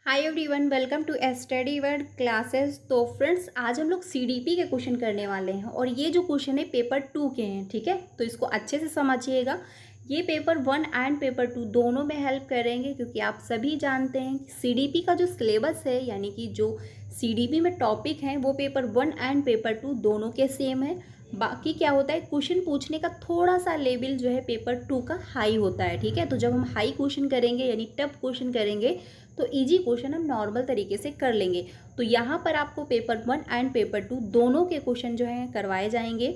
Hi everyone, welcome to study word classes. तो friends, आज हम लोग सीडीपी के क्वेश्चन करने वाले हैं और ये जो क्वेश्चन है पेपर 2 के हैं। ठीक है, तो इसको अच्छे से समझिएगा। ये पेपर 1 एंड पेपर 2 दोनों में हेल्प करेंगे, क्योंकि आप सभी जानते हैं कि सीडीपी का जो सिलेबस है, यानी कि जो सीडीपी में टॉपिक हैं, वो पेपर 1 एंड पेपर 2 दोनों के सेम है। बाकी क्या होता है, क्वेश्चन पूछने का थोड़ा सा लेवल जो है पेपर 2 का हाई होता है। ठीक है, तो जब हम हाई क्वेश्चन करेंगे यानी टफ क्वेश्चन करेंगे तो इजी क्वेश्चन हम नॉर्मल तरीके से कर लेंगे। तो यहाँ पर आपको पेपर 1 एंड पेपर 2 दोनों के क्वेश्चन जो हैं करवाए जाएंगे।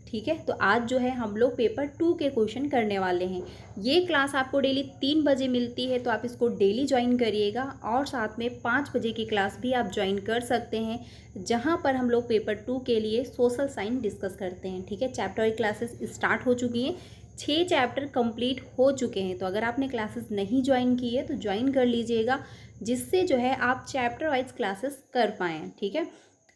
ठीक है, तो आज जो है हम लोग पेपर 2 के क्वेश्चन करने वाले हैं। ये क्लास आपको डेली 3 बजे मिलती है, तो आप इसको डेली ज्वाइन करिएगा। और साथ में 5 बजे की क्लास भी आप ज्वाइन कर सकते हैं, जहाँ पर हम लोग पेपर 2 के लिए सोशल साइंस डिस्कस करते हैं। ठीक है, चैप्टर वाइज क्लासेस स्टार्ट हो चुकी हैं, 6 चैप्टर कंप्लीट हो चुके हैं। तो अगर आपने क्लासेस नहीं ज्वाइन की है तो ज्वाइन कर लीजिएगा, जिससे जो है आप चैप्टर वाइज क्लासेस कर पाएँ। ठीक है,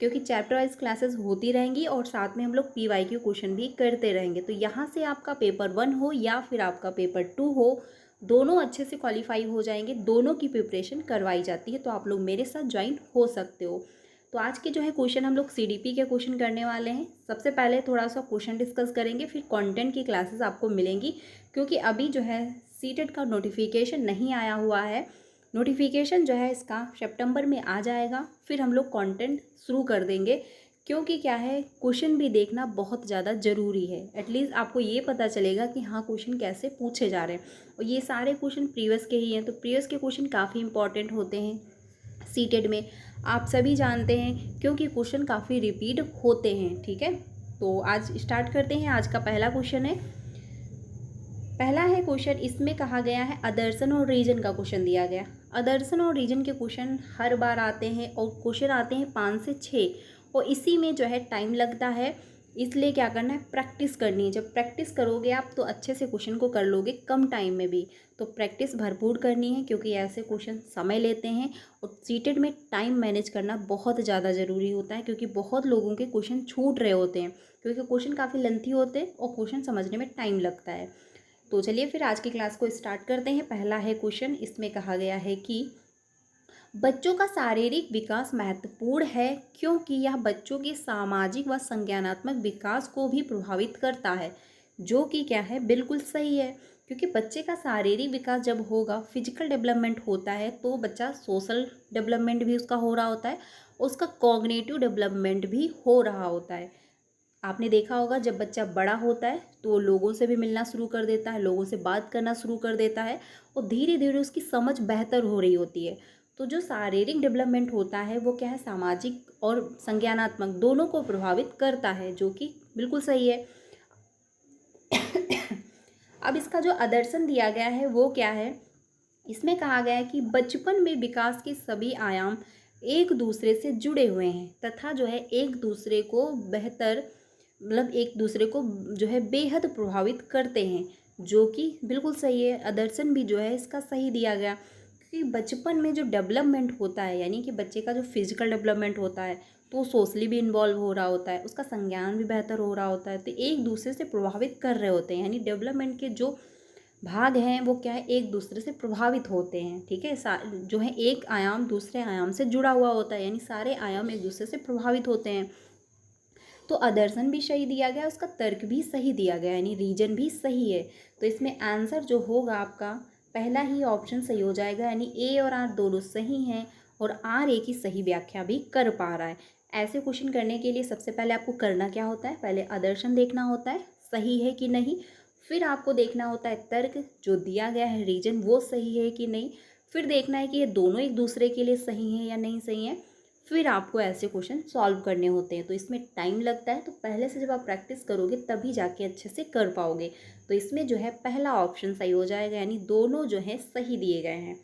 क्योंकि चैप्टर वाइज क्लासेस होती रहेंगी और साथ में हम लोग PYQ क्वेश्चन भी करते रहेंगे। तो यहाँ से आपका पेपर 1 हो या फिर आपका पेपर 2 हो, दोनों अच्छे से क्वालिफाई हो जाएंगे। दोनों की प्रिपरेशन करवाई जाती है, तो आप लोग मेरे साथ ज्वाइन हो सकते हो। तो आज के जो है क्वेश्चन हम लोग सीडीपी के क्वेश्चन करने वाले हैं। सबसे पहले थोड़ा सा क्वेश्चन डिस्कस करेंगे, फिर कंटेंट की क्लासेस आपको मिलेंगी, क्योंकि अभी जो है सीटेट का नोटिफिकेशन नहीं आया हुआ है। नोटिफिकेशन जो है इसका सितंबर में आ जाएगा, फिर हम लोग कंटेंट शुरू कर देंगे। क्योंकि क्या है, क्वेश्चन भी देखना बहुत ज़्यादा ज़रूरी है। एटलीस्ट आपको ये पता चलेगा कि हाँ क्वेश्चन कैसे पूछे जा रहे हैं। और ये सारे क्वेश्चन प्रीवियस के ही हैं, तो प्रीवियस के क्वेश्चन काफ़ी इंपॉर्टेंट होते हैं सीटेड में, आप सभी जानते हैं, क्योंकि क्वेश्चन काफ़ी रिपीट होते हैं। ठीक है, तो आज स्टार्ट करते हैं। आज का पहला क्वेश्चन है, पहला है क्वेश्चन, इसमें कहा गया है अदर्शन और रीजन का क्वेश्चन दिया गया। अदर्शन और रीजन के क्वेश्चन हर बार आते हैं और क्वेश्चन आते हैं 5 से 6, और इसी में जो है टाइम लगता है। इसलिए क्या करना है, प्रैक्टिस करनी है। जब प्रैक्टिस करोगे आप तो अच्छे से क्वेश्चन को कर लोगे कम टाइम में भी। तो प्रैक्टिस भरपूर करनी है, क्योंकि ऐसे क्वेश्चन समय लेते हैं और सीटेड में टाइम मैनेज करना बहुत ज़्यादा ज़रूरी होता है, क्योंकि बहुत लोगों के क्वेश्चन छूट रहे होते हैं, क्योंकि क्वेश्चन काफ़ी लेंथी होते हैं और क्वेश्चन समझने में टाइम लगता है। तो चलिए फिर आज की क्लास को स्टार्ट करते हैं। पहला है क्वेश्चन, इसमें कहा गया है कि बच्चों का शारीरिक विकास महत्वपूर्ण है, क्योंकि यह बच्चों के सामाजिक व संज्ञानात्मक विकास को भी प्रभावित करता है। जो कि क्या है, बिल्कुल सही है। क्योंकि बच्चे का शारीरिक विकास जब होगा, फिजिकल डेवलपमेंट होता है, तो बच्चा सोशल डेवलपमेंट भी उसका हो रहा होता है, उसका कॉग्निटिव डेवलपमेंट भी हो रहा होता है। आपने देखा होगा, जब बच्चा बड़ा होता है तो वो लोगों से भी मिलना शुरू कर देता है, लोगों से बात करना शुरू कर देता है, और धीरे धीरे उसकी समझ बेहतर हो रही होती है। तो जो शारीरिक डेवलपमेंट होता है वो क्या है, सामाजिक और संज्ञानात्मक दोनों को प्रभावित करता है, जो कि बिल्कुल सही है। अब इसका जो आदर्शन दिया गया है वो क्या है, इसमें कहा गया है कि बचपन में विकास के सभी आयाम एक दूसरे से जुड़े हुए हैं तथा जो है एक दूसरे को बेहतर, मतलब एक दूसरे को जो है बेहद प्रभावित करते हैं, जो कि बिल्कुल सही है। आदर्शन भी जो है इसका सही दिया गया, क्योंकि बचपन में जो डेवलपमेंट होता है, यानी कि बच्चे का जो फिजिकल डेवलपमेंट होता है, तो वो सोशली भी इन्वॉल्व हो रहा होता है, उसका संज्ञान भी बेहतर हो रहा होता है, तो एक दूसरे से प्रभावित कर रहे होते हैं। यानी डेवलपमेंट के जो भाग हैं वो क्या है, एक दूसरे से प्रभावित होते हैं। ठीक है, जो है एक आयाम दूसरे आयाम से जुड़ा हुआ होता है, यानी सारे आयाम एक दूसरे से प्रभावित होते हैं। तो आदर्शन भी सही दिया गया, उसका तर्क भी सही दिया गया, यानी रीजन भी सही है। तो इसमें आंसर जो होगा आपका पहला ही ऑप्शन सही हो जाएगा, यानी ए और आर दोनों सही हैं, और आर ए की सही व्याख्या भी कर पा रहा है। ऐसे क्वेश्चन करने के लिए सबसे पहले आपको करना क्या होता है, पहले आदर्शन देखना होता है सही है कि नहीं, फिर आपको देखना होता है तर्क जो दिया गया है, रीजन वो सही है कि नहीं, फिर देखना है कि ये दोनों एक दूसरे के लिए सही हैं या नहीं सही हैं, फिर आपको ऐसे क्वेश्चन सॉल्व करने होते हैं। तो इसमें टाइम लगता है, तो पहले से जब आप प्रैक्टिस करोगे तभी जाके अच्छे से कर पाओगे। तो इसमें जो है पहला ऑप्शन सही हो जाएगा, यानी दोनों जो है सही दिए गए हैं।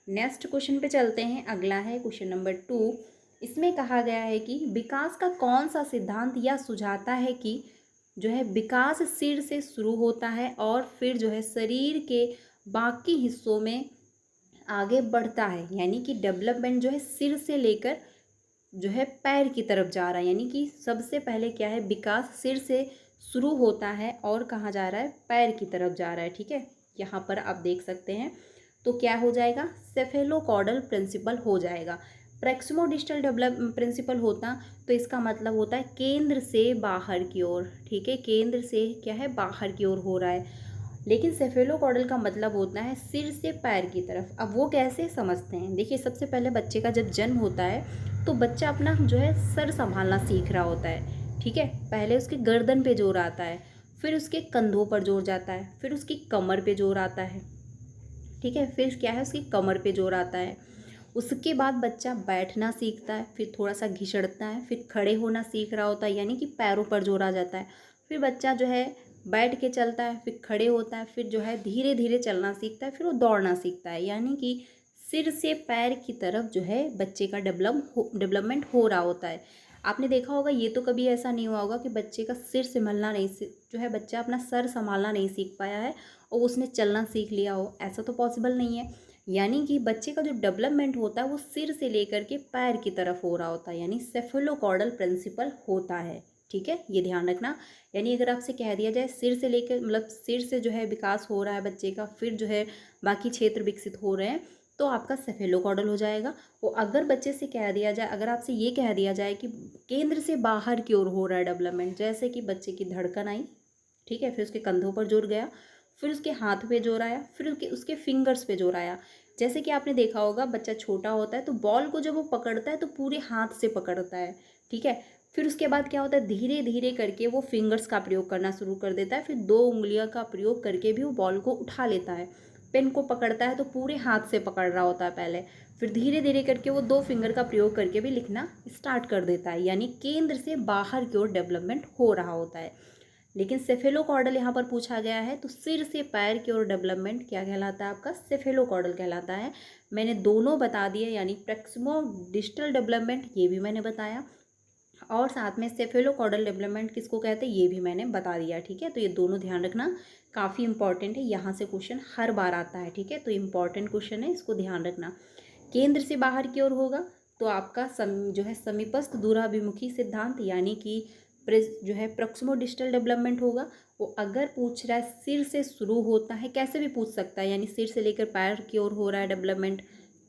नेक्स्ट क्वेश्चन पे चलते हैं। अगला है क्वेश्चन नंबर 2। इसमें कहा गया है कि विकास का कौन सा सिद्धांत यह सुझाता है कि जो है विकास सिर से शुरू होता है और फिर जो है शरीर के बाकी हिस्सों में आगे बढ़ता है। यानी कि डेवलपमेंट जो है सिर से लेकर जो है पैर की तरफ जा रहा है, यानी कि सबसे पहले क्या है, विकास सिर से शुरू होता है और कहाँ जा रहा है, पैर की तरफ जा रहा है। ठीक है, यहाँ पर आप देख सकते हैं। तो क्या हो जाएगा, सेफेलोकॉर्डल प्रिंसिपल हो जाएगा। प्रैक्सिमोडिस्टल डेवलप प्रिंसिपल होता तो इसका मतलब होता है केंद्र से बाहर की ओर, ठीक है, केंद्र से क्या है, बाहर की ओर हो रहा है। लेकिन सेफेलोकॉर्डल का मतलब होता है सिर से पैर की तरफ। अब वो कैसे समझते हैं, देखिए सबसे पहले बच्चे का जब जन्म होता है तो बच्चा अपना जो है सर संभालना सीख रहा होता है, ठीक है। पहले उसके गर्दन पे जोर आता है, फिर उसके कंधों पर जोर जाता है, फिर उसकी कमर पे जोर आता है, ठीक है, फिर क्या है, उसकी कमर पे जोर आता है। उसके बाद बच्चा बैठना सीखता है, फिर थोड़ा सा घिसड़ता है, फिर खड़े होना सीख रहा होता है, यानी कि पैरों पर जोर आ जाता है। फिर बच्चा जो है बैठ के चलता है, फिर खड़े होता है, फिर जो है धीरे धीरे चलना सीखता है, फिर वो दौड़ना सीखता है। यानी कि सिर से पैर की तरफ जो है बच्चे का डेवलपमेंट हो रहा होता है। आपने देखा होगा, ये तो कभी ऐसा नहीं हुआ होगा कि बच्चे का सिर संभालना नहीं जो है बच्चा अपना सर संभालना नहीं सीख पाया है और उसने चलना सीख लिया हो, ऐसा तो पॉसिबल नहीं है। यानी कि बच्चे का जो डेवलपमेंट होता है वो सिर से लेकर के पैर की तरफ हो रहा होता है, यानी सेफेलोकॉर्डल प्रिंसिपल होता है, ठीक है, ये ध्यान रखना। यानी अगर आपसे कह दिया जाए सिर से लेकर, मतलब सिर से जो है विकास हो रहा है बच्चे का, फिर जो है बाकी क्षेत्र विकसित हो रहे हैं, तो आपका सेफेलोकॉर्डल हो जाएगा। वो अगर बच्चे से कह दिया जाए, अगर आपसे ये कह दिया जाए कि केंद्र से बाहर की ओर हो रहा है डेवलपमेंट, जैसे कि बच्चे की धड़कन आई, ठीक है, फिर उसके कंधों पर जोर गया, फिर उसके हाथ पे जोर आया, फिर उसके फिंगर्स पे जोर आया। जैसे कि आपने देखा होगा बच्चा छोटा होता है तो बॉल को जब वो पकड़ता है तो पूरे हाथ से पकड़ता है, ठीक है। फिर उसके बाद क्या होता है, धीरे धीरे करके वो फिंगर्स का प्रयोग करना शुरू कर देता है, फिर 2 उंगलियों का प्रयोग करके भी वो बॉल को उठा लेता है। पेन को पकड़ता है तो पूरे हाथ से पकड़ रहा होता है पहले, फिर धीरे धीरे करके वो 2 फिंगर का प्रयोग करके भी लिखना स्टार्ट कर देता है, यानी केंद्र से बाहर की ओर डेवलपमेंट हो रहा होता है। लेकिन सेफेलोकॉर्डल यहाँ पर पूछा गया है तो सिर से पैर की ओर डेवलपमेंट क्या कहलाता है, आपका सेफेलोकॉर्डल कहलाता है। मैंने दोनों बता दिए, यानी प्रैक्सिमो डिस्टल डेवलपमेंट ये भी मैंने बताया, और साथ में सेफेलोकॉर्डल डेवलपमेंट किसको कहते हैं ये भी मैंने बता दिया, ठीक है। तो ये दोनों ध्यान रखना, काफ़ी इंपॉर्टेंट है, यहाँ से क्वेश्चन हर बार आता है, ठीक है, तो इंपॉर्टेंट क्वेश्चन है, इसको ध्यान रखना। केंद्र से बाहर की ओर होगा तो आपका जो है समीपस्थ दूराभिमुखी सिद्धांत, यानी कि जो है प्रॉक्सिमोडिस्टल डेवलपमेंट होगा। वो अगर पूछ रहा है सिर से शुरू होता है, कैसे भी पूछ सकता है, यानी सिर से लेकर पैर की ओर हो रहा है डेवलपमेंट,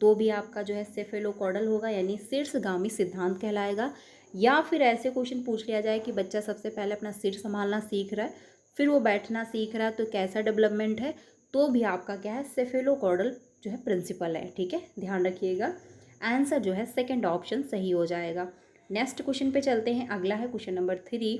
तो भी आपका जो है सेफेलोकॉर्डल होगा, यानी शीर्षगामी सिद्धांत कहलाएगा। या फिर ऐसे क्वेश्चन पूछ लिया जाए कि बच्चा सबसे पहले अपना सिर संभालना सीख रहा है, फिर वो बैठना सीख रहा है, तो कैसा डेवलपमेंट है, तो भी आपका क्या है, सेफेलोकॉर्डल जो है प्रिंसिपल है, ठीक है, ध्यान रखिएगा। आंसर जो है सेकंड ऑप्शन सही हो जाएगा। नेक्स्ट क्वेश्चन पे चलते हैं, अगला है क्वेश्चन नंबर 3।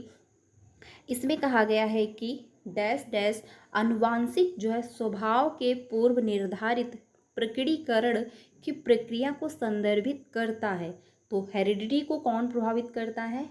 इसमें कहा गया है कि डैश डैश अनुवांशिक जो है स्वभाव के पूर्व निर्धारित प्रकटीकरण की प्रक्रिया को संदर्भित करता है। तो हेरिडिटी को कौन प्रभावित करता है,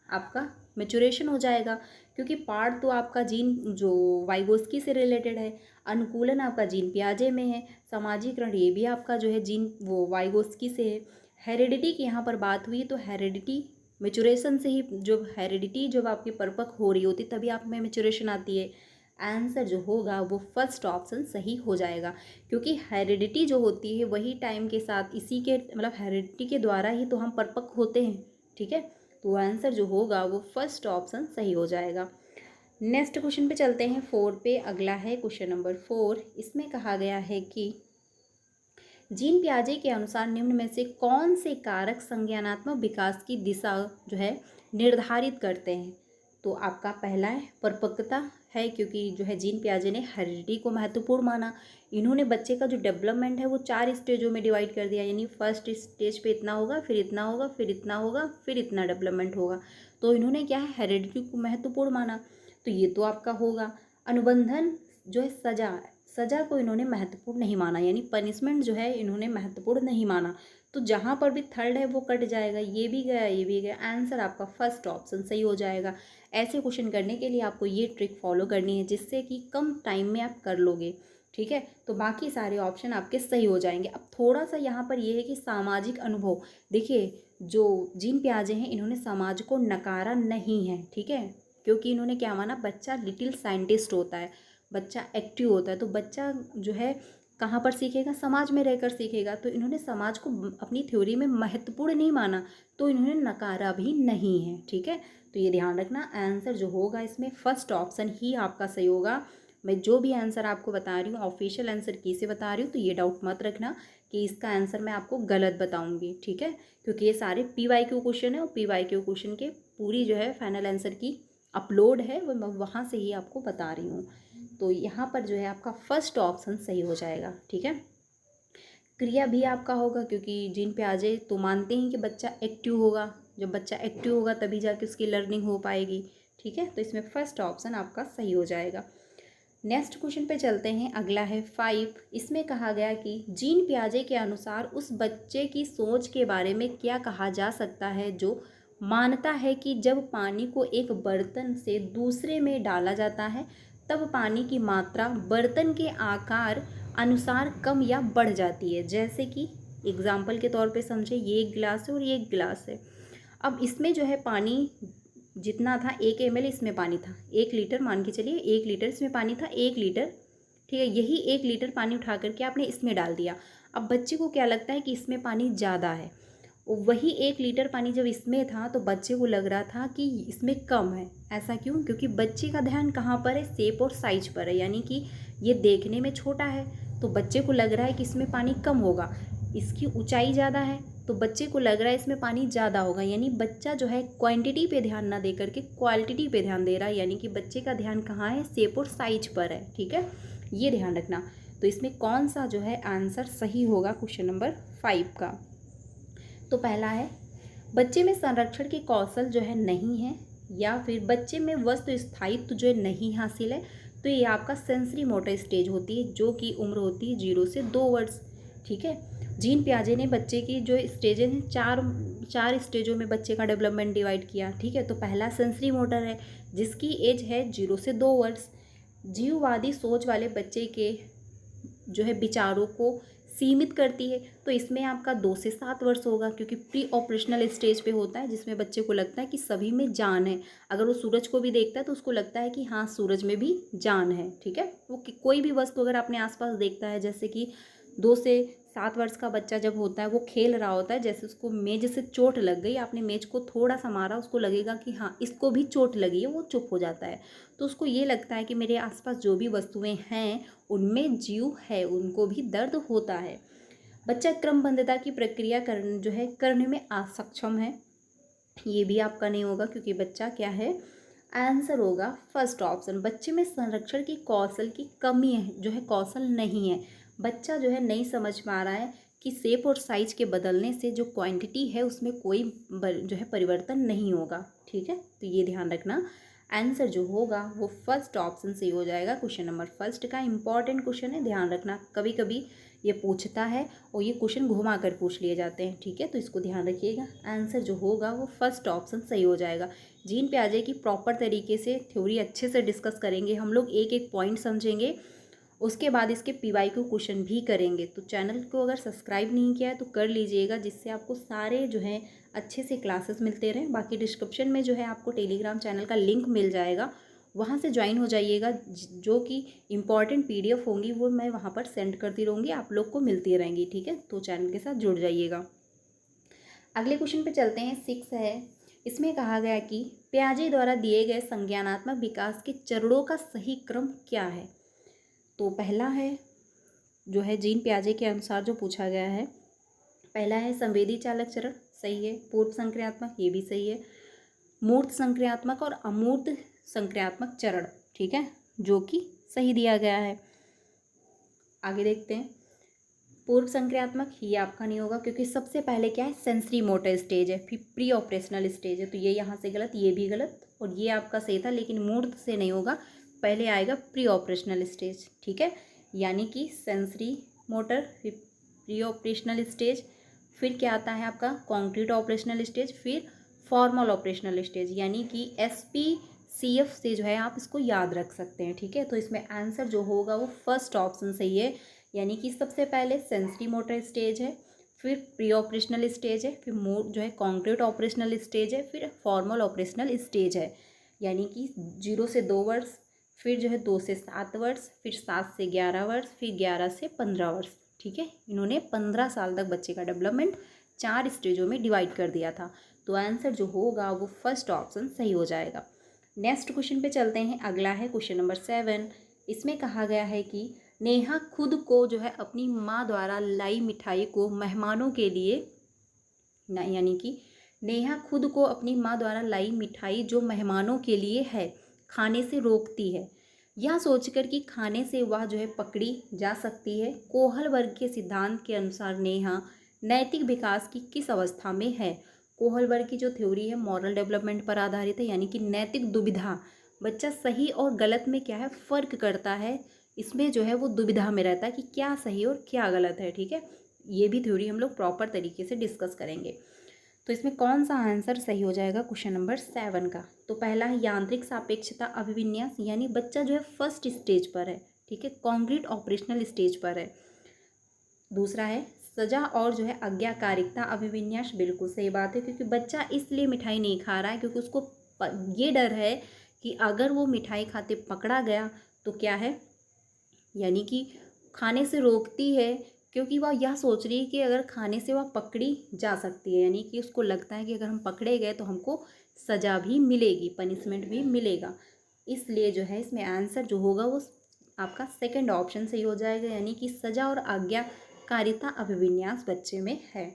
आपका मेचुरेशन हो जाएगा, क्योंकि पार्ट तो आपका जीन जो वाइगोस्की से रिलेटेड है, अनुकूलन आपका जीन पियाजे में है, सामाजिकरण ये भी आपका जो है जीन वो वाइगोस्की से है। हेरिडिटी की यहाँ पर बात हुई तो हेरिडिटी मेचुरेशन से ही, जो हेरिडिटी जब आपकी परिपक्व हो रही होती तभी आप में मेचुरेशन आती है। आंसर जो होगा वो फर्स्ट ऑप्शन सही हो जाएगा, क्योंकि हेरिडिटी जो होती है वही टाइम के साथ इसी के मतलब हेरिडिटी के द्वारा ही तो हम परिपक्व होते हैं, ठीक है। तो आंसर जो होगा वो फर्स्ट ऑप्शन सही हो जाएगा। नेक्स्ट क्वेश्चन पे चलते हैं 4 पे, अगला है क्वेश्चन नंबर 4। इसमें कहा गया है कि जीन पियाजे के अनुसार निम्न में से कौन से कारक संज्ञानात्मक विकास की दिशा जो है निर्धारित करते हैं। तो आपका पहला है परिपक्वता है, क्योंकि जो है जीन पियाजे ने हेरिडिटी को महत्वपूर्ण माना। इन्होंने बच्चे का जो डेवलपमेंट है वो 4 स्टेजों में डिवाइड कर दिया, यानी फर्स्ट स्टेज पे इतना होगा, फिर इतना होगा, फिर इतना होगा, फिर इतना डेवलपमेंट होगा। तो इन्होंने क्या है, हेरिडिटी को महत्वपूर्ण माना, तो ये तो आपका होगा। अनुबंधन जो है सजा को इन्होंने महत्वपूर्ण नहीं माना, यानी पनिशमेंट जो है इन्होंने महत्वपूर्ण नहीं माना। तो जहाँ पर भी थर्ड है वो कट जाएगा, ये भी गया, ये भी गया। आंसर आपका फर्स्ट ऑप्शन सही हो जाएगा। ऐसे क्वेश्चन करने के लिए आपको ये ट्रिक फॉलो करनी है, जिससे कि कम टाइम में आप कर लोगे, ठीक है। तो बाकी सारे ऑप्शन आपके सही हो जाएंगे। अब थोड़ा सा यहाँ पर ये है कि सामाजिक अनुभव, देखिए जो जीन पियाजे हैं इन्होंने समाज को नकारा नहीं है, ठीक है, क्योंकि इन्होंने क्या माना, बच्चा लिटिल साइंटिस्ट होता है, बच्चा एक्टिव होता है, तो बच्चा जो है कहाँ पर सीखेगा, समाज में रहकर सीखेगा। तो इन्होंने समाज को अपनी थ्योरी में महत्वपूर्ण नहीं माना, तो इन्होंने नकारा भी नहीं है, ठीक है। तो ये ध्यान रखना, आंसर जो होगा इसमें फर्स्ट ऑप्शन ही आपका सही होगा। मैं जो भी आंसर आपको बता रही हूँ ऑफिशियल आंसर की से बता रही हूँ, तो ये डाउट मत रखना कि इसका आंसर मैं आपको गलत बताऊँगी, ठीक है, क्योंकि ये सारे PYQ क्वेश्चन है और PYQ क्वेश्चन के पूरी जो है फाइनल आंसर की अपलोड है, वो मैं वहाँ से ही आपको बता रही हूँ। तो यहाँ पर जो है आपका फर्स्ट ऑप्शन सही हो जाएगा, ठीक है। क्रिया भी आपका होगा, क्योंकि जीन पियाजे तो मानते हैं कि बच्चा एक्टिव होगा, जब बच्चा एक्टिव होगा तभी जाके उसकी लर्निंग हो पाएगी, ठीक है। तो इसमें फर्स्ट ऑप्शन आपका सही हो जाएगा। नेक्स्ट क्वेश्चन पे चलते हैं, अगला है 5। इसमें कहा गया कि जीन पियाजे के अनुसार उस बच्चे की सोच के बारे में क्या कहा जा सकता है जो मानता है कि जब पानी को एक बर्तन से दूसरे में डाला जाता है तब पानी की मात्रा बर्तन के आकार अनुसार कम या बढ़ जाती है। जैसे कि एग्जाम्पल के तौर पे समझे, ये एक गिलास है और ये एक गिलास है। अब इसमें जो है पानी जितना था 1 ml इसमें पानी था, 1 लीटर मान के चलिए, 1 लीटर इसमें पानी था, 1 लीटर, ठीक है। यही 1 लीटर पानी उठा करके आपने इसमें डाल दिया। अब बच्चे को क्या लगता है कि इसमें पानी ज़्यादा है, वही 1 लीटर पानी जब इसमें था तो बच्चे को लग रहा था कि इसमें कम है। ऐसा क्यों? क्योंकि बच्चे का ध्यान कहाँ पर है? शेप और साइज पर है, यानी कि ये देखने में छोटा है तो बच्चे को लग रहा है कि इसमें पानी कम होगा। इसकी ऊंचाई ज़्यादा है तो बच्चे को लग रहा है इसमें पानी ज़्यादा होगा। यानी बच्चा जो है क्वांटिटी पे ध्यान ना दे करके क्वालिटी पे ध्यान दे रहा है, यानी कि बच्चे का ध्यान कहाँ है? शेप और साइज पर है, ठीक है, ये ध्यान रखना। तो इसमें कौन सा जो है आंसर सही होगा क्वेश्चन नंबर 5 का? तो पहला है बच्चे में संरक्षण के कौशल जो है नहीं है, या फिर बच्चे में वस्तु स्थायित्व जो है नहीं हासिल है। तो ये आपका सेंसरी मोटर स्टेज होती है, जो कि उम्र होती है 0 से 2 वर्ष, ठीक है। जीन पियाजे ने बच्चे की जो स्टेजेस हैं, चार स्टेजों में बच्चे का डेवलपमेंट डिवाइड किया, ठीक है। तो पहला सेंसरी मोटर है जिसकी एज है 0 से 2 वर्ष। जीववादी सोच वाले बच्चे के जो है विचारों को सीमित करती है, तो इसमें आपका 2 से 7 वर्ष होगा, क्योंकि प्री ऑपरेशनल स्टेज पे होता है जिसमें बच्चे को लगता है कि सभी में जान है। अगर वो सूरज को भी देखता है तो उसको लगता है कि हाँ सूरज में भी जान है, ठीक है। वो कोई भी वस्तु अगर अपने आसपास देखता है, जैसे कि 2 से 7 वर्ष का बच्चा जब होता है वो खेल रहा होता है, जैसे उसको मेज से चोट लग गई, आपने मेज को थोड़ा सा मारा, उसको लगेगा कि हाँ इसको भी चोट लगी है, वो चुप हो जाता है। तो उसको ये लगता है कि मेरे आसपास जो भी वस्तुएं हैं उनमें जीव है, उनको भी दर्द होता है। बच्चा क्रमबद्धता की प्रक्रिया करने में असक्षम है, ये भी आपका नहीं होगा, क्योंकि बच्चा क्या है? आंसर होगा फर्स्ट ऑप्शन। बच्चे में संरक्षण की कौशल की कमी है, जो है कौशल नहीं है। बच्चा जो है नहीं समझ पा रहा है कि शेप और साइज के बदलने से जो क्वांटिटी है उसमें कोई जो है परिवर्तन नहीं होगा, ठीक है। तो ये ध्यान रखना, आंसर जो होगा वो फर्स्ट ऑप्शन से हो जाएगा। क्वेश्चन नंबर फर्स्ट का इंपॉर्टेंट क्वेश्चन है, ध्यान रखना, कभी कभी ये पूछता है और ये क्वेश्चन घुमा कर पूछ लिए जाते हैं, ठीक है। तो इसको ध्यान रखिएगा, आंसर जो होगा वो फर्स्ट ऑप्शन सही हो जाएगा। जीन पियाजे की प्रॉपर तरीके से थ्योरी अच्छे से डिस्कस करेंगे हम लोग, एक एक पॉइंट समझेंगे, उसके बाद इसके PYQ क्वेश्चन भी करेंगे। तो चैनल को अगर सब्सक्राइब नहीं किया है तो कर लीजिएगा, जिससे आपको सारे जो है अच्छे से क्लासेस मिलते रहें। बाकी डिस्क्रिप्शन में जो है आपको टेलीग्राम चैनल का लिंक मिल जाएगा, वहाँ से ज्वाइन हो जाइएगा। जो कि इम्पॉर्टेंट PDF होंगी वो मैं वहाँ पर सेंड करती रहूँगी, आप लोग को मिलती रहेंगी, ठीक है। तो चैनल के साथ जुड़ जाइएगा। अगले क्वेश्चन पे चलते हैं, 6 है। इसमें कहा गया कि पियाजे द्वारा दिए गए संज्ञानात्मक विकास के चरणों का सही क्रम क्या है? तो पहला है जो है जीन पियाजे के अनुसार जो पूछा गया है, पहला है संवेदी चालक चरण, सही है। पूर्व संक्रियात्मक, ये भी सही है। मूर्त संक्रियात्मक और अमूर्त संक्रियात्मक चरण, ठीक है, जो कि सही दिया गया है। आगे देखते हैं, पूर्व संक्रियात्मक ये आपका नहीं होगा, क्योंकि सबसे पहले क्या है? सेंसरी मोटर स्टेज है, फिर प्री ऑपरेशनल स्टेज है, तो ये यहाँ से गलत, ये भी गलत, और ये आपका सही था, लेकिन मूर्त से नहीं होगा, पहले आएगा प्री ऑपरेशनल स्टेज, ठीक है। यानी कि सेंसरी मोटर, फिर प्री ऑपरेशनल स्टेज, फिर क्या आता है आपका? कॉन्क्रीट ऑपरेशनल स्टेज, फिर फॉर्मल ऑपरेशनल स्टेज, यानी कि SPCF से जो है आप इसको याद रख सकते हैं, ठीक है। तो इसमें आंसर जो होगा वो फर्स्ट ऑप्शन सही है, यानी कि सबसे पहले सेंसरी मोटर स्टेज है, फिर प्री ऑपरेशनल स्टेज है, फिर जो है कॉन्क्रीट ऑपरेशनल स्टेज है, फिर फॉर्मल ऑपरेशनल स्टेज है, यानी कि 0 से 2 वर्ष, फिर जो है 2 से 7 वर्ष, फिर 7 से 11 वर्ष, फिर 11 से 15 वर्ष, ठीक है। इन्होंने 15 साल तक बच्चे का डेवलपमेंट 4 स्टेजों में डिवाइड कर दिया था। तो आंसर जो होगा वो फर्स्ट ऑप्शन सही हो जाएगा। नेक्स्ट क्वेश्चन पे चलते हैं, अगला है क्वेश्चन नंबर 7। इसमें कहा गया है कि नेहा खुद को जो है अपनी माँ द्वारा लाई मिठाई को मेहमानों के लिए यानी कि नेहा खुद को अपनी माँ द्वारा लाई मिठाई जो मेहमानों के लिए है खाने से रोकती है, यह सोचकर कि खाने से वह जो है पकड़ी जा सकती है। कोहल वर्ग के सिद्धांत के अनुसार नेहा नैतिक विकास की किस अवस्था में है। कोहल वर्ग की जो थ्योरी है मॉरल डेवलपमेंट पर आधारित है, यानी कि नैतिक दुविधा, बच्चा सही और गलत में क्या है फ़र्क करता है, इसमें जो है वो दुविधा में रहता है कि क्या सही और क्या गलत है। ठीक है, ये भी थ्योरी हम लोग प्रॉपर तरीके से डिस्कस करेंगे। तो इसमें कौन सा आंसर सही हो जाएगा क्वेश्चन नंबर 7 का। तो पहला है यांत्रिक सापेक्षता अभिविन्यास, यानी बच्चा जो है फर्स्ट स्टेज पर है, ठीक है, कॉन्क्रीट ऑपरेशनल स्टेज पर है। दूसरा है सजा और जो है आज्ञाकारिकता अभिविन्यास, बिल्कुल सही बात है, क्योंकि बच्चा इसलिए मिठाई नहीं खा रहा है क्योंकि उसको ये डर है कि अगर वो मिठाई खाते पकड़ा गया तो क्या है, यानी कि खाने से रोकती है, क्योंकि वह यह सोच रही है कि अगर खाने से वह पकड़ी जा सकती है, यानी कि उसको लगता है कि अगर हम पकड़े गए तो हमको सज़ा भी मिलेगी, पनिशमेंट भी मिलेगा। इसलिए जो है इसमें आंसर जो होगा वो आपका सेकंड ऑप्शन सही हो जाएगा, यानी कि सजा और आज्ञाकारिता अभिविन्यास बच्चे में है।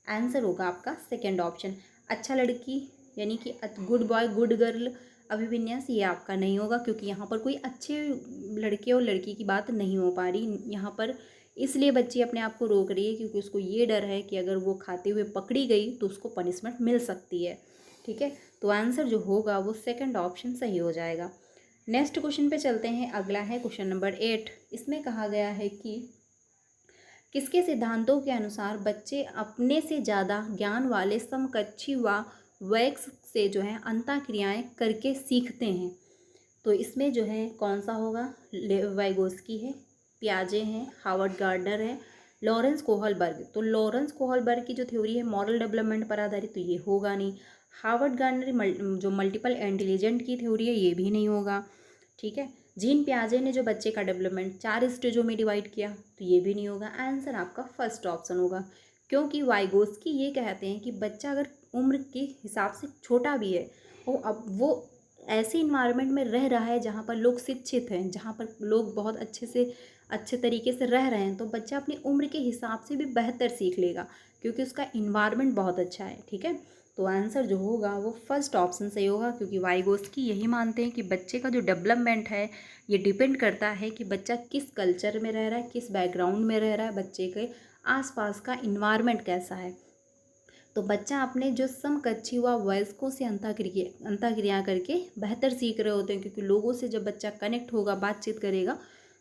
आंसर होगा आपका सेकंड ऑप्शन। अच्छा लड़की यानी कि गुड बॉय गुड गर्ल अभिविन्यास, ये आपका नहीं होगा, क्योंकि यहाँ पर कोई अच्छे लड़के और लड़की की बात नहीं हो पा रही यहाँ पर। इसलिए बच्ची अपने आप को रोक रही है क्योंकि उसको ये डर है कि अगर वो खाते हुए पकड़ी गई तो उसको पनिशमेंट मिल सकती है। ठीक है, तो आंसर जो होगा वो सेकंड ऑप्शन सही हो जाएगा। नेक्स्ट क्वेश्चन पे चलते हैं। अगला है क्वेश्चन नंबर 8। इसमें कहा गया है कि किसके सिद्धांतों के अनुसार बच्चे अपने से ज़्यादा ज्ञान वाले समकक्षी व वयस्क से जो है अंतःक्रियाएं करके सीखते हैं। तो इसमें जो है कौन सा होगा, वाइगोस्की है, पियाजे हैं, हार्वर्ड गार्डनर है, लॉरेंस कोहलबर्ग। तो लॉरेंस कोहलबर्ग की जो थ्योरी है मॉरल डेवलपमेंट पर आधारित, तो ये होगा नहीं। हार्वर्ड गार्डनर जो मल्टीपल इंटेलिजेंट की थ्योरी है ये भी नहीं होगा। ठीक है, जीन पियाजे ने जो बच्चे का डेवलपमेंट 4 स्टेजों में डिवाइड किया, तो ये भी नहीं होगा। आंसर आपका फर्स्ट ऑप्शन होगा, क्योंकि वाइगोस्की ये कहते हैं कि बच्चा अगर उम्र के हिसाब से छोटा भी है और अब वो ऐसे इन्वायरमेंट में रह रहा है जहाँ पर लोग शिक्षित हैं, जहाँ पर लोग बहुत अच्छे तरीके से रह रहे हैं, तो बच्चा अपनी उम्र के हिसाब से भी बेहतर सीख लेगा क्योंकि उसका इन्वायरमेंट बहुत अच्छा है। ठीक है, तो आंसर जो होगा वो फर्स्ट ऑप्शन सही होगा, क्योंकि वाइगोस्की यही मानते हैं कि बच्चे का जो डेवलपमेंट है ये डिपेंड करता है कि बच्चा किस कल्चर में रह रहा है, किस बैकग्राउंड में रह रहा है, बच्चे के आसपास का इन्वायरमेंट कैसा है। तो बच्चा अपने जो समकक्षी व वयस्कों से अंतःक्रिया करके बेहतर सीख रहे होते हैं, क्योंकि लोगों से जब बच्चा कनेक्ट होगा, बातचीत करेगा,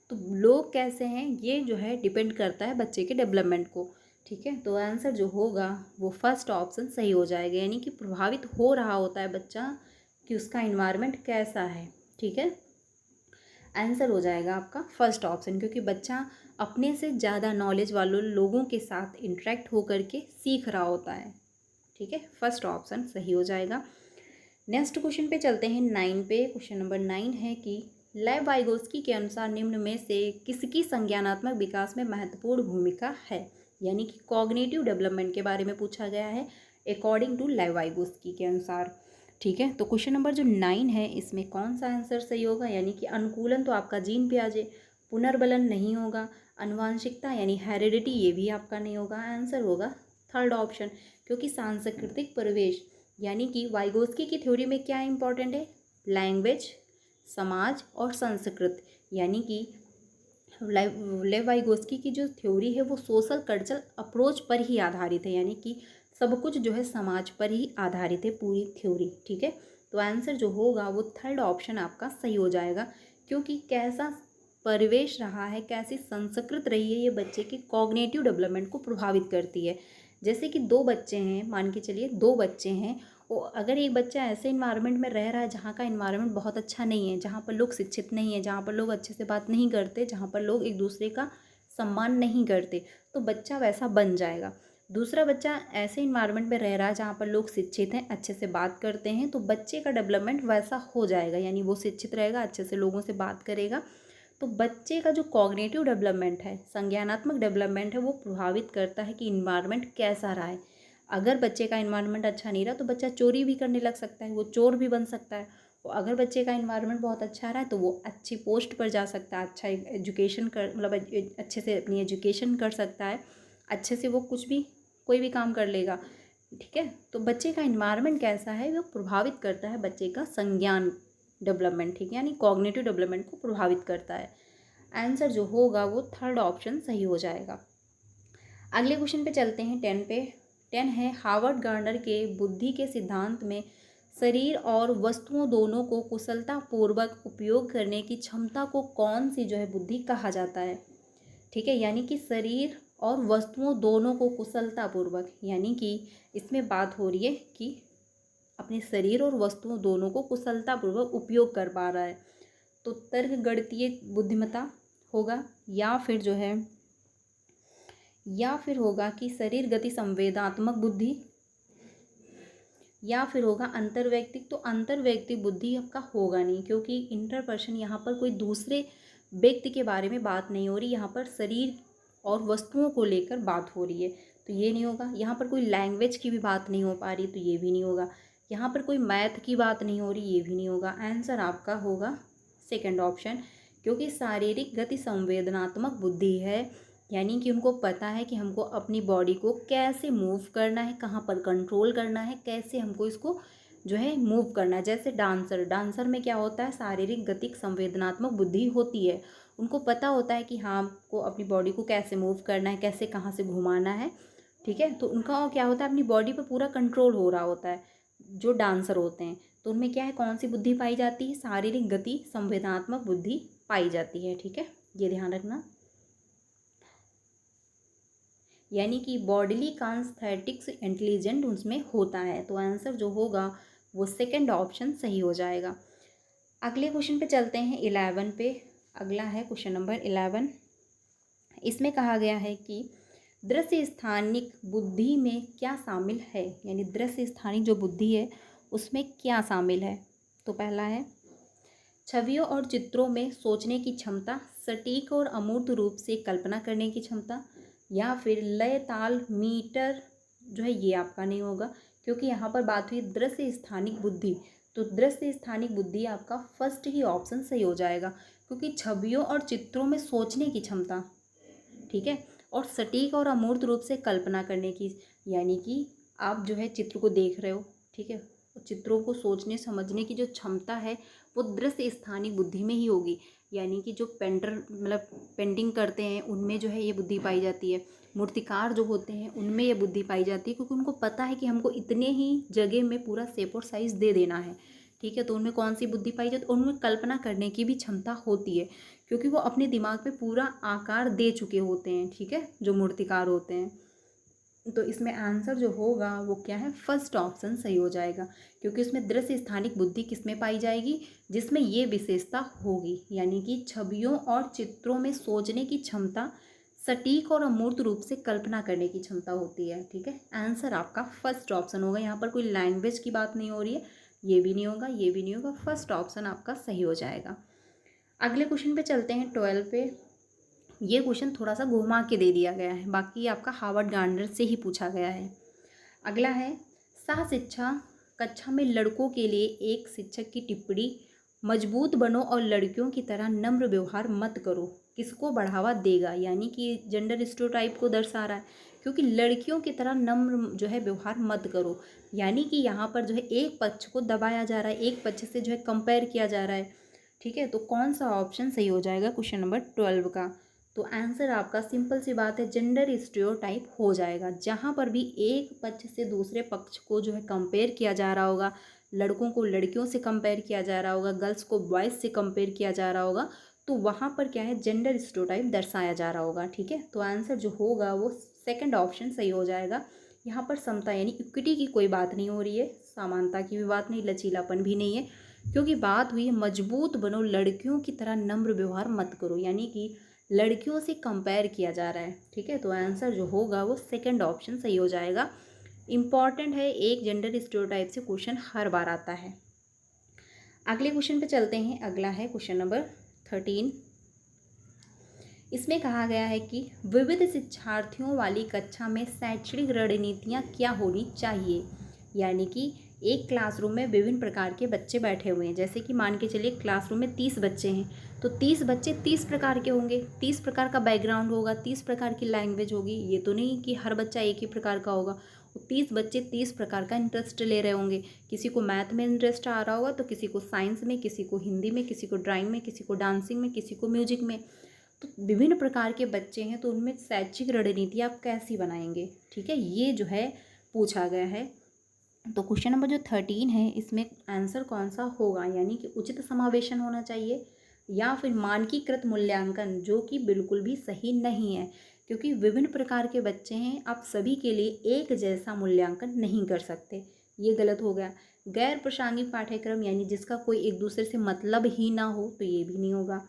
तो लोग कैसे हैं ये जो है डिपेंड करता है बच्चे के डेवलपमेंट को। ठीक है, तो आंसर जो होगा वो फर्स्ट ऑप्शन सही हो जाएगा, यानी कि प्रभावित हो रहा होता है बच्चा कि उसका इन्वायरमेंट कैसा है। ठीक है, आंसर हो जाएगा आपका फर्स्ट ऑप्शन, क्योंकि बच्चा अपने से ज़्यादा नॉलेज वालों लोगों के साथ इंटरेक्ट होकर के सीख रहा होता है। ठीक है, फर्स्ट ऑप्शन सही हो जाएगा। नेक्स्ट क्वेश्चन पे चलते हैं 9 पे। क्वेश्चन नंबर 9 है कि लेव वाइगोस्की के अनुसार निम्न में से किसकी संज्ञानात्मक विकास में महत्वपूर्ण भूमिका है, यानी कि कॉग्निटिव डेवलपमेंट के बारे में पूछा गया है अकॉर्डिंग टू लेव वाइगोस्की के अनुसार। ठीक है, तो क्वेश्चन नंबर जो 9 है इसमें कौन सा आंसर सही होगा, यानी कि अनुकूलन तो आपका जीन पियाजे, पुनर्बलन नहीं होगा, अनुवांशिकता यानी हेरिडिटी ये भी आपका नहीं होगा। आंसर होगा थर्ड ऑप्शन, क्योंकि सांस्कृतिक परिवेश, यानी कि वाइगोस्की की थ्योरी में क्या इंपॉर्टेंट है, लैंग्वेज, समाज और संस्कृत, यानी कि लेव वाइगोस्की की जो थ्योरी है वो सोशल कल्चरल अप्रोच पर ही आधारित है, यानी कि सब कुछ जो है समाज पर ही आधारित है पूरी थ्योरी। ठीक है, तो आंसर जो होगा वो थर्ड ऑप्शन आपका सही हो जाएगा, क्योंकि कैसा परिवेश रहा है, कैसी संस्कृत रही है, ये बच्चे के कॉग्निटिव डेवलपमेंट को प्रभावित करती है। जैसे कि 2 बच्चे हैं, मान के चलिए 2 बच्चे हैं, और अगर एक बच्चा ऐसे इन्वायरमेंट में रह रहा है जहाँ का इन्वायरमेंट बहुत अच्छा नहीं है, जहाँ पर लोग शिक्षित नहीं है, जहाँ पर लोग अच्छे से बात नहीं करते, जहाँ पर लोग एक दूसरे का सम्मान नहीं करते, तो बच्चा वैसा बन जाएगा। दूसरा बच्चा ऐसे इन्वायरमेंट में रह रहा है जहाँ पर लोग शिक्षित हैं, अच्छे से बात करते हैं, तो बच्चे का डेवलपमेंट वैसा हो जाएगा, यानी वो शिक्षित रहेगा, अच्छे से लोगों से बात करेगा। तो बच्चे का जो कॉग्निटिव डेवलपमेंट है, संज्ञानात्मक डेवलपमेंट है, वो प्रभावित करता है कि इन्वायरमेंट कैसा रहा है। अगर बच्चे का इन्वायरमेंट अच्छा नहीं रहा तो बच्चा चोरी भी करने लग सकता है, वो चोर भी बन सकता है, और अगर बच्चे का इन्वायरमेंट बहुत अच्छा रहा है तो वो अच्छी पोस्ट पर जा सकता है, अच्छा एजुकेशन कर मतलब अच्छे से अपनी एजुकेशन कर सकता है, अच्छे से वो कुछ भी कोई भी काम कर लेगा। ठीक है, तो बच्चे का इन्वायरमेंट कैसा है वो प्रभावित करता है बच्चे का संज्ञान डेवलपमेंट, ठीक है, यानी कॉग्निटिव डेवलपमेंट को प्रभावित करता है। आंसर जो होगा वो थर्ड ऑप्शन सही हो जाएगा। अगले क्वेश्चन पे चलते हैं 10 पे। 10 है, हार्वर्ड गार्डनर के बुद्धि के सिद्धांत में शरीर और वस्तुओं दोनों को कुशलतापूर्वक उपयोग करने की क्षमता को कौन सी जो है बुद्धि कहा जाता है। ठीक है, यानी कि शरीर और वस्तुओं दोनों को कुशलतापूर्वक, यानी कि इसमें बात हो रही है कि अपने शरीर और वस्तुओं दोनों को कुशलतापूर्वक उपयोग कर पा रहा है, तो तर्क गणितीय बुद्धिमत्ता होगा, या फिर होगा कि शरीर गति संवेदनात्मक बुद्धि, या फिर होगा अंतर्वैयक्तिक। तो अंतर्वैयक्तिक बुद्धि आपका होगा नहीं, क्योंकि इंटरपर्सन यहाँ पर कोई दूसरे व्यक्ति के बारे में बात नहीं हो रही, यहाँ पर शरीर और वस्तुओं को लेकर बात हो रही है, तो ये नहीं होगा। यहाँ पर कोई लैंग्वेज की भी बात नहीं हो पा रही, तो ये भी नहीं होगा। यहाँ पर कोई मैथ की बात नहीं हो रही, ये भी नहीं होगा। आंसर आपका होगा सेकंड ऑप्शन, क्योंकि शारीरिक गति संवेदनात्मक बुद्धि है, यानी कि उनको पता है कि हमको अपनी बॉडी को कैसे मूव करना है, कहाँ पर कंट्रोल करना है, कैसे हमको इसको जो है मूव करना है। जैसे डांसर में क्या होता है, शारीरिक गतिक संवेदनात्मक बुद्धि होती है, उनको पता होता है कि हाँ हमको अपनी बॉडी को कैसे मूव करना है, कैसे कहाँ से घुमाना है। ठीक है, तो उनका क्या होता है, अपनी बॉडी पर पूरा कंट्रोल हो रहा होता है जो डांसर होते हैं। तो उनमें क्या है, कौन सी बुद्धि पाई जाती है, शारीरिक गति संवेदनात्मक बुद्धि पाई जाती है। ठीक है, ये ध्यान रखना, यानी कि बॉडीली कांस्थेटिक्स इंटेलिजेंट उसमें होता है। तो आंसर जो होगा वो सेकंड ऑप्शन सही हो जाएगा। अगले क्वेश्चन पे चलते हैं 11 पे। अगला है क्वेश्चन नंबर 11। इसमें कहा गया है कि दृश्य स्थानिक बुद्धि में क्या शामिल है, यानी दृश्य स्थानिक जो बुद्धि है उसमें क्या शामिल है। तो पहला है छवियों और चित्रों में सोचने की क्षमता, सटीक और अमूर्त रूप से कल्पना करने की क्षमता, या फिर लय ताल मीटर जो है ये आपका नहीं होगा, क्योंकि यहाँ पर बात हुई दृश्य स्थानिक बुद्धि। तो दृश्य स्थानिक बुद्धि आपका फर्स्ट ही ऑप्शन सही हो जाएगा, क्योंकि छवियों और चित्रों में सोचने की क्षमता, ठीक है, और सटीक और अमूर्त रूप से कल्पना करने की, यानी कि आप जो है चित्र को देख रहे हो, ठीक है, चित्रों को सोचने समझने की जो क्षमता है वो दृश्य स्थानिक बुद्धि में ही होगी। यानी कि जो पेंटिंग करते हैं उनमें जो है ये बुद्धि पाई जाती है, मूर्तिकार जो होते हैं उनमें ये बुद्धि पाई जाती है, क्योंकि उनको पता है कि हमको इतने ही जगह में पूरा शेप और साइज़ दे देना है। ठीक है, तो उनमें कौन सी बुद्धि पाई जाती है, उनमें कल्पना करने की भी क्षमता होती है, क्योंकि वो अपने दिमाग में पूरा आकार दे चुके होते हैं। ठीक है, जो मूर्तिकार होते हैं। तो इसमें आंसर जो होगा वो क्या है, फर्स्ट ऑप्शन सही हो जाएगा, क्योंकि उसमें दृश्य स्थानिक बुद्धि किसमें पाई जाएगी, जिसमें ये विशेषता होगी, यानी कि छवियों और चित्रों में सोचने की क्षमता, सटीक और अमूर्त रूप से कल्पना करने की क्षमता होती है। ठीक है, आंसर आपका फर्स्ट ऑप्शन होगा। यहाँ पर कोई लैंग्वेज की बात नहीं हो रही है, ये भी नहीं होगा, ये भी नहीं होगा, फर्स्ट ऑप्शन आपका सही हो जाएगा। अगले क्वेश्चन पे चलते हैं 12 पे। ये क्वेश्चन थोड़ा सा घुमा के दे दिया गया है, बाकी आपका हार्वर्ड गार्डनर से ही पूछा गया है। अगला है सह शिक्षा कक्षा में लड़कों के लिए एक शिक्षक की टिप्पणी, मजबूत बनो और लड़कियों की तरह नम्र व्यवहार मत करो, किसको बढ़ावा देगा, यानी कि जेंडर स्टेरियोटाइप को दर्शा रहा है, क्योंकि लड़कियों की तरह नम्र जो है व्यवहार मत करो, यानी कि यहाँ पर जो है एक पक्ष को दबाया जा रहा है, एक पक्ष से जो है कंपेयर किया जा रहा है। ठीक है, तो कौन सा ऑप्शन सही हो जाएगा क्वेश्चन नंबर 12 का। तो आंसर आपका सिंपल सी बात है, जेंडर स्टीरियोटाइप हो जाएगा। जहाँ पर भी एक पक्ष से दूसरे पक्ष को जो है कंपेयर किया जा रहा होगा, लड़कों को लड़कियों से कंपेयर किया जा रहा होगा, गर्ल्स को बॉयज़ से कंपेयर किया जा रहा होगा, तो वहाँ पर क्या है, जेंडर स्टीरियोटाइप दर्शाया जा रहा होगा। ठीक है, तो आंसर जो होगा वो सेकंड ऑप्शन सही हो जाएगा। यहाँ पर समता यानी इक्विटी की कोई बात नहीं हो रही है, समानता की भी बात नहीं, लचीलापन भी नहीं है, क्योंकि बात हुई मजबूत बनो लड़कियों की तरह नम्र व्यवहार मत करो, यानी कि लड़कियों से कंपेयर किया जा रहा है। ठीक है, तो आंसर जो होगा वो सेकंड ऑप्शन सही हो जाएगा। इम्पॉर्टेंट है, एक जेंडर स्टीरियोटाइप से क्वेश्चन हर बार आता है। अगले क्वेश्चन पे चलते हैं। अगला है क्वेश्चन नंबर 13। इसमें कहा गया है कि विविध शिक्षार्थियों वाली कक्षा में शैक्षणिक रणनीतियाँ क्या होनी चाहिए, यानी कि एक क्लासरूम में विभिन्न प्रकार के बच्चे बैठे हुए हैं। जैसे कि मान के चलिए क्लासरूम में 30 बच्चे हैं, तो 30 बच्चे 30 प्रकार के होंगे, 30 प्रकार का बैकग्राउंड होगा, 30 प्रकार की लैंग्वेज होगी। ये तो नहीं कि हर बच्चा एक ही प्रकार का होगा। 30 बच्चे 30 प्रकार का इंटरेस्ट ले रहे होंगे। किसी को मैथ में इंटरेस्ट आ रहा होगा तो किसी को साइंस में, किसी को हिंदी में, किसी को ड्राइंग में, किसी को डांसिंग में, किसी को म्यूजिक में। तो विभिन्न प्रकार के बच्चे हैं, तो उनमें शैक्षिक रणनीति आप कैसी बनाएंगे? ठीक है, ये जो है पूछा गया है। तो क्वेश्चन नंबर जो 13 है, इसमें आंसर कौन सा होगा? यानी कि उचित समावेशन होना चाहिए या फिर मानकीकृत मूल्यांकन, जो कि बिल्कुल भी सही नहीं है, क्योंकि विभिन्न प्रकार के बच्चे हैं, आप सभी के लिए एक जैसा मूल्यांकन नहीं कर सकते। ये गलत हो गया। गैर प्रासंगिक पाठ्यक्रम, यानी जिसका कोई एक दूसरे से मतलब ही ना हो, तो ये भी नहीं होगा।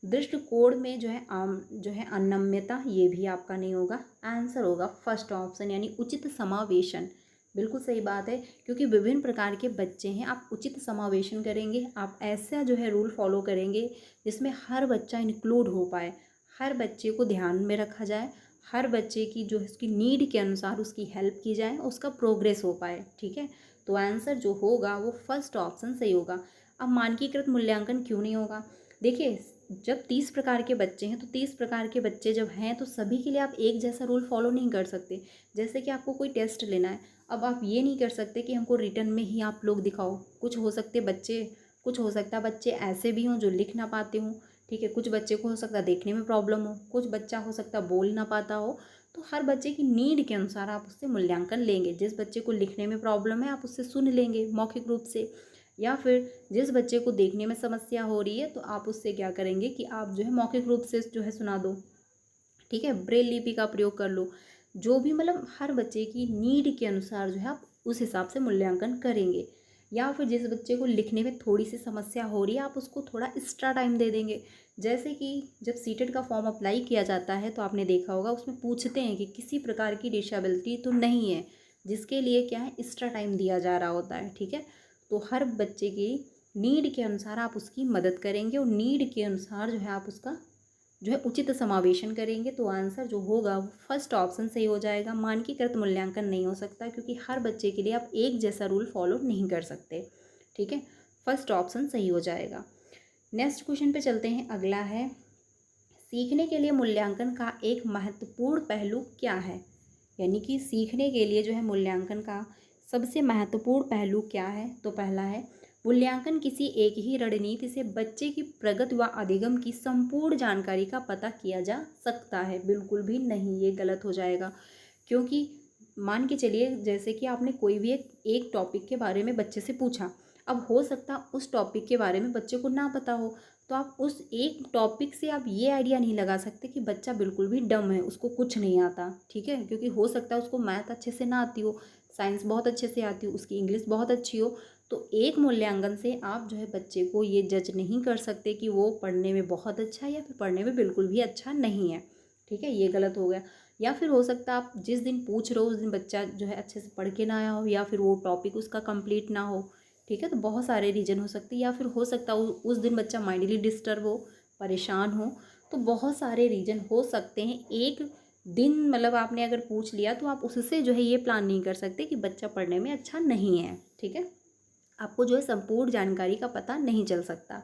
दृष्टिकोण में जो है अनम्यता, ये भी आपका नहीं होगा। आंसर होगा फर्स्ट ऑप्शन, यानी उचित समावेशन। बिल्कुल सही बात है, क्योंकि विभिन्न प्रकार के बच्चे हैं, आप उचित समावेशन करेंगे, आप ऐसा जो है रूल फॉलो करेंगे जिसमें हर बच्चा इंक्लूड हो पाए, हर बच्चे को ध्यान में रखा जाए, हर बच्चे की जो उसकी नीड के अनुसार उसकी हेल्प की जाए, उसका प्रोग्रेस हो पाए। ठीक है, तो आंसर जो होगा वो फर्स्ट ऑप्शन सही होगा। अब मानकीकृत मूल्यांकन क्यों नहीं होगा? देखिए, जब 30 प्रकार के बच्चे हैं, तो 30 प्रकार के बच्चे जब हैं, तो सभी के लिए आप एक जैसा रूल फॉलो नहीं कर सकते। जैसे कि आपको कोई टेस्ट लेना है, अब आप ये नहीं कर सकते कि हमको रिटर्न में ही आप लोग दिखाओ। कुछ हो सकता है बच्चे ऐसे भी हों जो लिख ना पाते हों। ठीक है, कुछ बच्चे को हो सकता है देखने में प्रॉब्लम हो, कुछ बच्चा हो सकता है बोल ना पाता हो। तो हर बच्चे की नीड के अनुसार आप उससे मूल्यांकन लेंगे। जिस बच्चे को लिखने में प्रॉब्लम है, आप उससे सुन लेंगे मौखिक रूप से, या फिर जिस बच्चे को देखने में समस्या हो रही है, तो आप उससे क्या करेंगे कि आप जो है मौखिक रूप से जो है सुना दो। ठीक है, ब्रेल लिपि का प्रयोग कर लो। जो भी मतलब हर बच्चे की नीड के अनुसार जो है आप उस हिसाब से मूल्यांकन करेंगे। या फिर जिस बच्चे को लिखने में थोड़ी सी समस्या हो रही है, आप उसको थोड़ा एक्स्ट्रा टाइम दे देंगे। जैसे कि जब सीटेट का फॉर्म अप्लाई किया जाता है, तो आपने देखा होगा उसमें पूछते हैं कि किसी प्रकार की डिसेबिलिटी तो नहीं है, जिसके लिए क्या है एक्स्ट्रा टाइम दिया जा रहा होता है। ठीक है, तो हर बच्चे की नीड के अनुसार आप उसकी मदद करेंगे और नीड के अनुसार जो है आप उसका जो है उचित समावेशन करेंगे। तो आंसर जो होगा वो फर्स्ट ऑप्शन सही हो जाएगा। मानकीकृत मूल्यांकन नहीं हो सकता, क्योंकि हर बच्चे के लिए आप एक जैसा रूल फॉलो नहीं कर सकते। ठीक है, फर्स्ट ऑप्शन सही हो जाएगा। नेक्स्ट क्वेश्चन पे चलते हैं। अगला है, सीखने के लिए मूल्यांकन का एक महत्वपूर्ण पहलू क्या है? यानी कि सीखने के लिए जो है मूल्यांकन का सबसे महत्वपूर्ण पहलू क्या है? तो पहला है, मूल्यांकन किसी एक ही रणनीति से बच्चे की प्रगति व अधिगम की संपूर्ण जानकारी का पता किया जा सकता है। बिल्कुल भी नहीं, ये गलत हो जाएगा। क्योंकि मान के चलिए, जैसे कि आपने कोई भी एक टॉपिक के बारे में बच्चे से पूछा, अब हो सकता उस टॉपिक के बारे में बच्चे को ना पता हो, तो आप उस एक टॉपिक से आप ये आइडिया नहीं लगा सकते कि बच्चा बिल्कुल भी डम है, उसको कुछ नहीं आता। ठीक है, क्योंकि हो सकता है उसको मैथ अच्छे से ना आती हो, साइंस बहुत अच्छे से आती हो, उसकी इंग्लिश बहुत अच्छी हो। तो एक मूल्यांकन से आप जो है बच्चे को ये जज नहीं कर सकते कि वो पढ़ने में बहुत अच्छा है या फिर पढ़ने में बिल्कुल भी अच्छा नहीं है। ठीक है, ये गलत हो गया। या फिर हो सकता है आप जिस दिन पूछ रहे हो उस दिन बच्चा जो है अच्छे से पढ़ के ना आया हो, या फिर वो टॉपिक उसका कंप्लीट ना हो। ठीक है, तो बहुत सारे रीज़न हो सकते हैं। या फिर हो सकता है उस दिन बच्चा माइंडली डिस्टर्ब हो, परेशान हो। तो बहुत सारे रीज़न हो सकते हैं। एक दिन मतलब आपने अगर पूछ लिया, तो आप उससे जो है ये प्लान नहीं कर सकते कि बच्चा पढ़ने में अच्छा नहीं है। ठीक है, आपको जो है संपूर्ण जानकारी का पता नहीं चल सकता।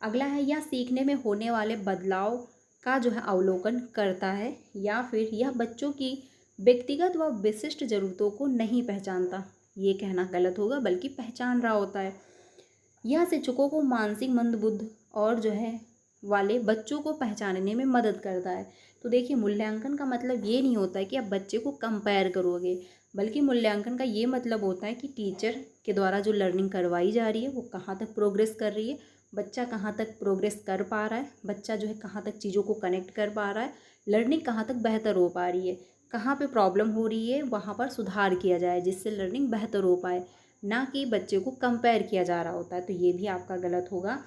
अगला है, यह सीखने में होने वाले बदलाव का जो है अवलोकन करता है, या फिर यह बच्चों की व्यक्तिगत व विशिष्ट ज़रूरतों को नहीं पहचानता। ये कहना गलत होगा, बल्कि पहचान रहा होता है। यह शिक्षकों को मानसिक मंदबुद्ध और जो है वाले बच्चों को पहचानने में मदद करता है। तो देखिए, मूल्यांकन का मतलब ये नहीं होता है कि आप बच्चे को कंपेयर करोगे, बल्कि मूल्यांकन का ये मतलब होता है कि टीचर के द्वारा जो लर्निंग करवाई जा रही है वो कहाँ तक प्रोग्रेस कर रही है, बच्चा कहाँ तक प्रोग्रेस कर पा रहा है, बच्चा जो है कहाँ तक चीज़ों को कनेक्ट कर पा रहा है, लर्निंग कहाँ तक बेहतर हो पा रही है, कहाँ पे प्रॉब्लम हो रही है वहाँ पर सुधार किया जाए जिससे लर्निंग बेहतर हो पाए, ना कि बच्चे को कंपेयर किया जा रहा होता है। तो ये भी आपका गलत होगा।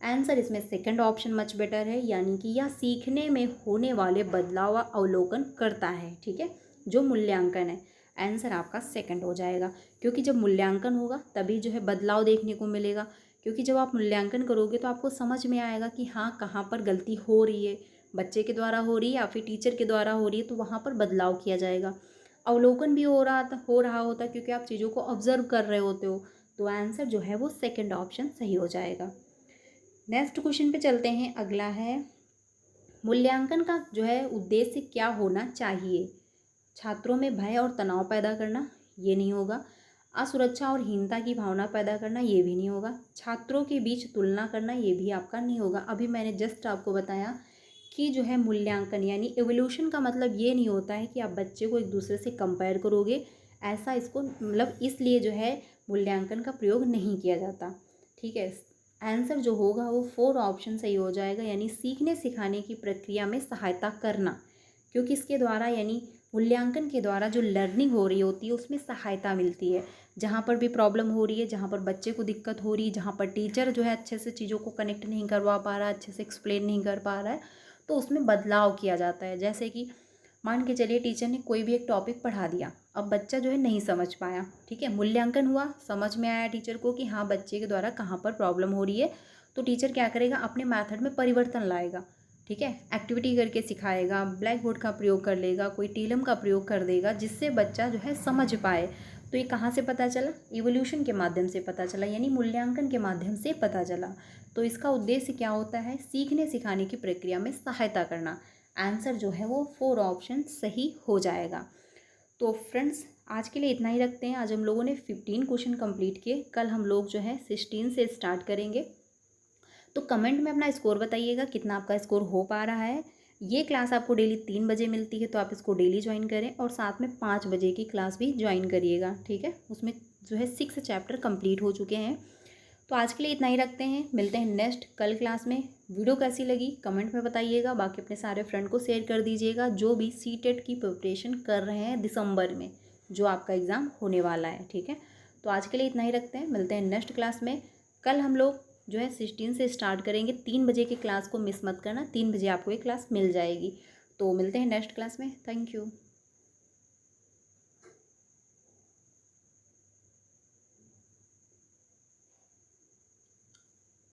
आंसर इसमें सेकंड ऑप्शन मच बेटर है, यानी कि यह सीखने में होने वाले बदलाव का अवलोकन करता है। ठीक है, जो मूल्यांकन है, आंसर आपका सेकंड हो जाएगा। क्योंकि जब मूल्यांकन होगा तभी जो है बदलाव देखने को मिलेगा। क्योंकि जब आप मूल्यांकन करोगे तो आपको समझ में आएगा कि हाँ, कहाँ पर गलती हो रही है, बच्चे के द्वारा हो रही है या फिर टीचर के द्वारा हो रही है, तो वहाँ पर बदलाव किया जाएगा। अवलोकन भी हो रहा होता क्योंकि आप चीज़ों को ऑब्जर्व कर रहे होते हो। तो आंसर जो है वो सेकंड ऑप्शन सही हो जाएगा। नेक्स्ट क्वेश्चन पे चलते हैं। अगला है, मूल्यांकन का जो है उद्देश्य क्या होना चाहिए? छात्रों में भय और तनाव पैदा करना, ये नहीं होगा। असुरक्षा और हीनता की भावना पैदा करना, ये भी नहीं होगा। छात्रों के बीच तुलना करना, ये भी आपका नहीं होगा। अभी मैंने जस्ट आपको बताया कि जो है मूल्यांकन यानी एवोल्यूशन का मतलब ये नहीं होता है कि आप बच्चे को एक दूसरे से कंपेयर करोगे, ऐसा इसको मतलब इसलिए जो है मूल्यांकन का प्रयोग नहीं किया जाता। ठीक है, आंसर जो होगा वो 4 ऑप्शन सही हो जाएगा, यानी सीखने सिखाने की प्रक्रिया में सहायता करना, क्योंकि इसके द्वारा यानी मूल्यांकन के द्वारा जो लर्निंग हो रही होती है उसमें सहायता मिलती है। जहाँ पर भी प्रॉब्लम हो रही है, जहाँ पर बच्चे को दिक्कत हो रही है, जहाँ पर टीचर जो है अच्छे से चीज़ों को कनेक्ट नहीं करवा पा रहा है, अच्छे से एक्सप्लेन नहीं कर पा रहा है, तो उसमें बदलाव किया जाता है। जैसे कि मान के चलिए टीचर ने कोई भी एक टॉपिक पढ़ा दिया, अब बच्चा जो है नहीं समझ पाया, ठीक है, मूल्यांकन हुआ, समझ में आया टीचर को कि हाँ बच्चे के द्वारा कहाँ पर प्रॉब्लम हो रही है, तो टीचर क्या करेगा, अपने मेथड में परिवर्तन लाएगा। ठीक है, एक्टिविटी करके सिखाएगा, ब्लैक बोर्ड का प्रयोग कर लेगा, कोई टीलम का प्रयोग कर देगा, जिससे बच्चा जो है समझ पाए। तो ये कहाँ से पता चला? इवोल्यूशन के माध्यम से पता चला, यानी मूल्यांकन के माध्यम से पता चला। तो इसका उद्देश्य क्या होता है? सीखने सिखाने की प्रक्रिया में सहायता करना। आंसर जो है वो 4 ऑप्शन सही हो जाएगा। तो फ्रेंड्स आज के लिए इतना ही रखते हैं। आज हम लोगों ने 15 क्वेश्चन कंप्लीट किए, कल हम लोग जो है 16 से स्टार्ट करेंगे। तो कमेंट में अपना स्कोर बताइएगा, कितना आपका स्कोर हो पा रहा है। ये क्लास आपको डेली 3 बजे मिलती है, तो आप इसको डेली ज्वाइन करें, और साथ में 5 बजे की क्लास भी ज्वाइन करिएगा। ठीक है, उसमें जो है 6 चैप्टर कंप्लीट हो चुके हैं। तो आज के लिए इतना ही रखते हैं, मिलते हैं नेक्स्ट कल क्लास में। वीडियो कैसी लगी कमेंट में बताइएगा, बाकी अपने सारे फ्रेंड को शेयर कर दीजिएगा जो भी सीटेट की प्रिपरेशन कर रहे हैं दिसंबर में, जो आपका एग्ज़ाम होने वाला है। ठीक है, तो आज के लिए इतना ही रखते हैं, मिलते हैं नेक्स्ट क्लास में। कल हम लोग जो है 16 से स्टार्ट करेंगे। 3 बजे की क्लास को मिस मत करना, 3 बजे आपको ये क्लास मिल जाएगी। तो मिलते हैं नेक्स्ट क्लास में। Thank you.